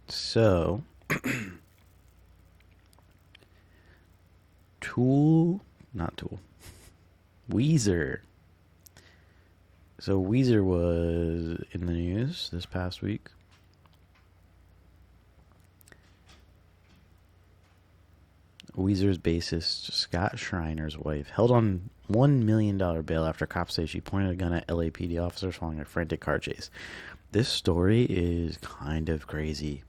So, Tool, not Tool, Weezer. So, Weezer was in the news this past week. Weezer's bassist Scott Schreiner's wife held on $1 million bail after cops say she pointed a gun at LAPD officers following a frantic car chase. This story is kind of crazy.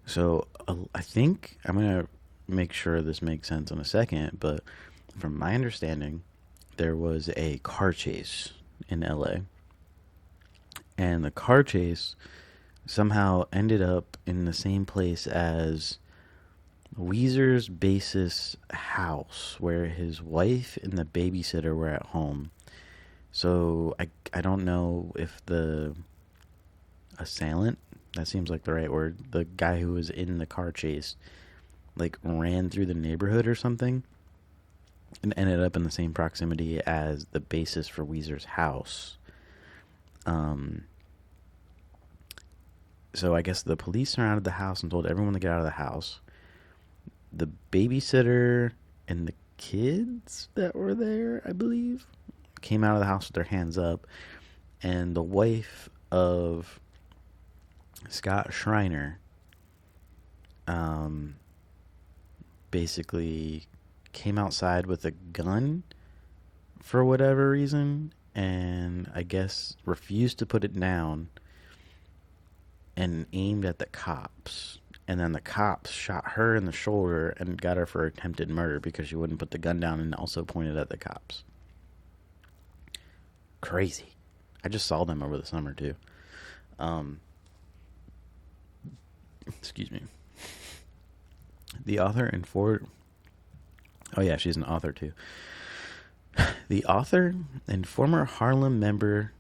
So I think I'm going to make sure this makes sense in a second, but from my understanding, there was a car chase in LA, and the car chase somehow ended up in the same place as Weezer's bassist's house, where his wife and the babysitter were at home. So I don't know if the assailant, that seems like the right word, the guy who was in the car chase, like ran through the neighborhood or something and ended up in the same proximity as the bassist for Weezer's house. So I guess the police surrounded the house and told everyone to get out of the house. The babysitter and the kids that were there, I believe, came out of the house with their hands up, and the wife of Scott Schreiner basically came outside with a gun for whatever reason, and I guess refused to put it down and aimed at the cops. And then the cops shot her in the shoulder and got her for attempted murder because she wouldn't put the gun down and also pointed at the cops. Crazy. I just saw them over the summer too. Excuse me. The author and Ford. Oh yeah, she's an author too. The author and former Harlem member,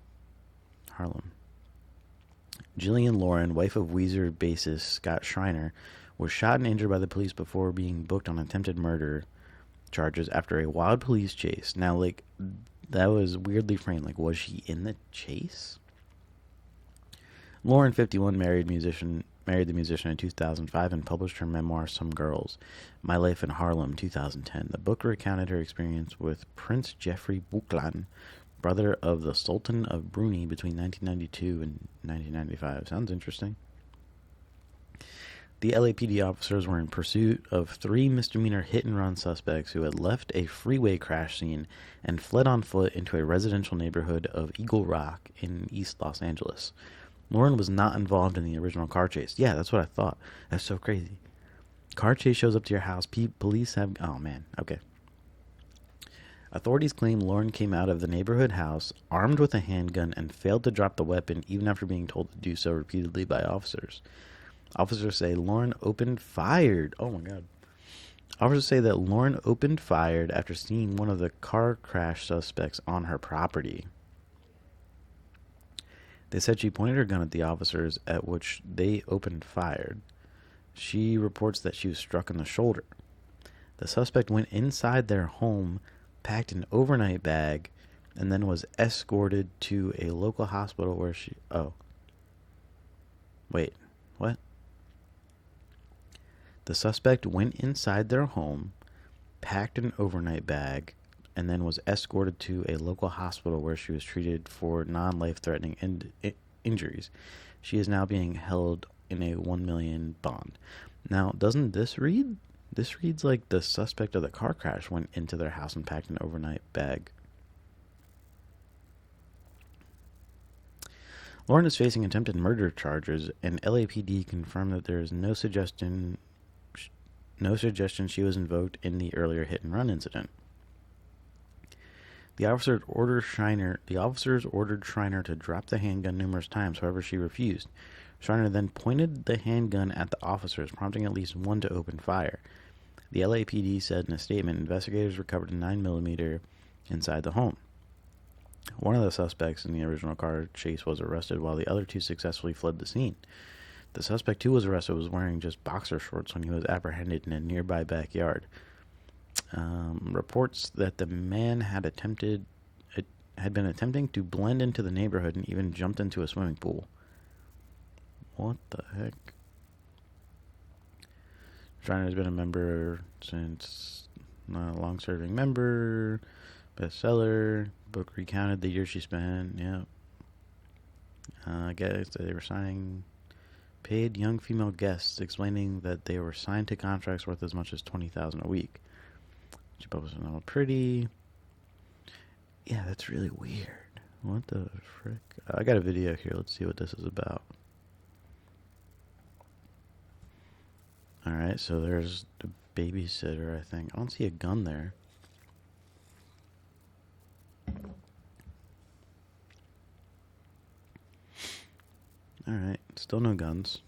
Jillian Lauren, wife of Weezer bassist Scott Schreiner, was shot and injured by the police before being booked on attempted murder charges after a wild police chase. Now, like, that was weirdly framed. Like, was she in the chase? Lauren, 51, married the musician in 2005 and published her memoir, Some Girls, My Life in Harlem, 2010. The book recounted her experience with Prince Jeffrey Bouklan, brother of the Sultan of Brunei, between 1992 and 1995. Sounds interesting. The LAPD officers were in pursuit of 3 misdemeanor hit-and-run suspects who had left a freeway crash scene and fled on foot into a residential neighborhood of Eagle Rock in East Los Angeles. Lauren was not involved in the original car chase. Yeah, that's what I thought. That's so crazy. Car chase shows up to your house. Police have... Oh, man. Okay. Authorities claim Lauren came out of the neighborhood house armed with a handgun and failed to drop the weapon even after being told to do so repeatedly by officers. Officers say Lauren opened fired. Oh my God. Officers say that Lauren opened fired after seeing one of the car crash suspects on her property. They said she pointed her gun at the officers, at which they opened fire. She reports that she was struck in the shoulder. The suspect went inside their home, packed an overnight bag, and then was escorted to a local hospital where she... Oh. Wait. What? The suspect went inside their home, packed an overnight bag, and then was escorted to a local hospital where she was treated for non-life-threatening injuries. She is now being held in a $1 million bond. Now, doesn't this read? This reads like the suspect of the car crash went into their house and packed an overnight bag. Lauren is facing attempted murder charges, and LAPD confirmed that there is no suggestion she was invoked in the earlier hit-and-run incident. The officers ordered Schreiner to drop the handgun numerous times, however she refused. Schreiner then pointed the handgun at the officers, prompting at least one to open fire. The LAPD said in a statement investigators recovered a 9mm inside the home. One of the suspects in the original car chase was arrested while the other 2 successfully fled the scene. The suspect who was arrested was wearing just boxer shorts when he was apprehended in a nearby backyard. Reports that the man had been attempting to blend into the neighborhood and even jumped into a swimming pool. What the heck? Shriner has been a member since, long-serving member, bestseller, book recounted the year she spent. Yep. I guess they were signing paid young female guests, explaining that they were signed to contracts worth as much as $20,000 a week. She published a novel, Pretty. Yeah, that's really weird. What the frick? I got a video here. Let's see what this is about. Alright, so there's the babysitter, I think. I don't see a gun there. Alright, still no guns.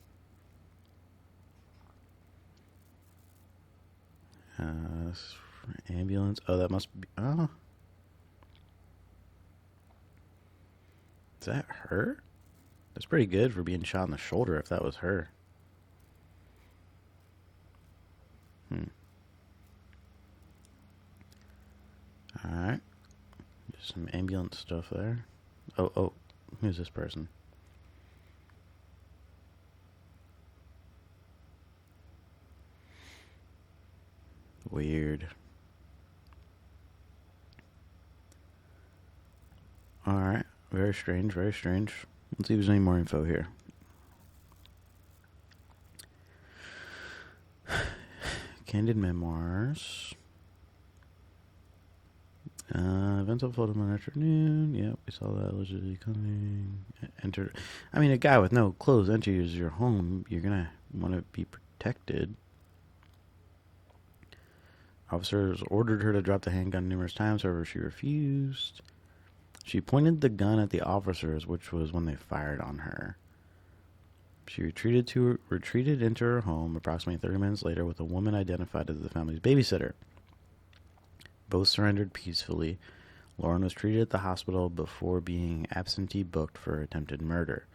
Ambulance. Oh, that must be... Oh. Is that her? That's pretty good for being shot in the shoulder if that was her. Alright. Just some ambulance stuff there. Oh. Who's this person? Weird. Alright. Very strange, very strange. Let's see if there's any more info here. Candid memoirs. Events unfolded one afternoon. Yep, we saw that allegedly coming. Entered. I mean, a guy with no clothes enters your home. You're gonna want to be protected. Officers ordered her to drop the handgun numerous times, however, she refused. She pointed the gun at the officers, which was when they fired on her. She retreated into her home approximately 30 minutes later with a woman identified as the family's babysitter. Both surrendered peacefully. Lauren was treated at the hospital before being absentee booked for attempted murder.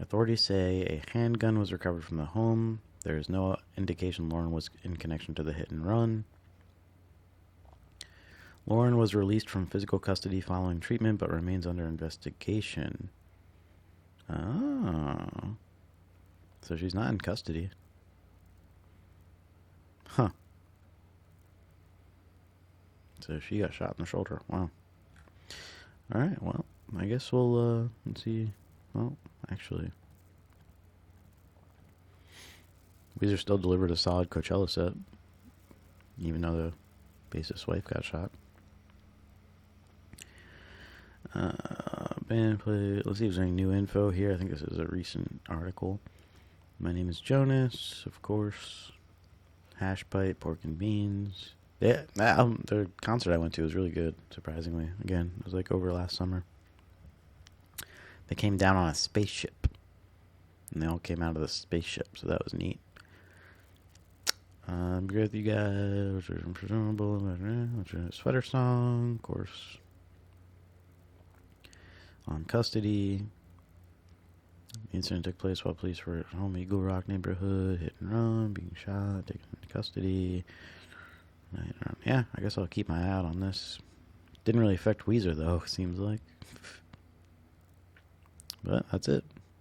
Authorities say a handgun was recovered from the home. There is no indication Lauren was in connection to the hit and run. Lauren was released from physical custody following treatment but remains under investigation. Oh. So she's not in custody. Huh. So she got shot in the shoulder. Wow. Alright, well, I guess we'll, let's see. Well, actually, Weezer still delivered a solid Coachella set, even though the bassist's wife got shot. Band play. Let's see if there's any new info here. I think this is a recent article. My name is Jonas, of course. Hash pipe, pork and beans. Yeah, the concert I went to was really good, surprisingly. Again, it was like over last summer. They came down on a spaceship. And they all came out of the spaceship, so that was neat. Agree with you guys. Presumable. Sweater song, of course. On custody. The incident took place while police were at home Eagle Rock neighborhood. Hit and run, being shot, taken into custody. Yeah, I guess I'll keep my eye out on this. Didn't really affect Weezer, though, it seems like. But that's it.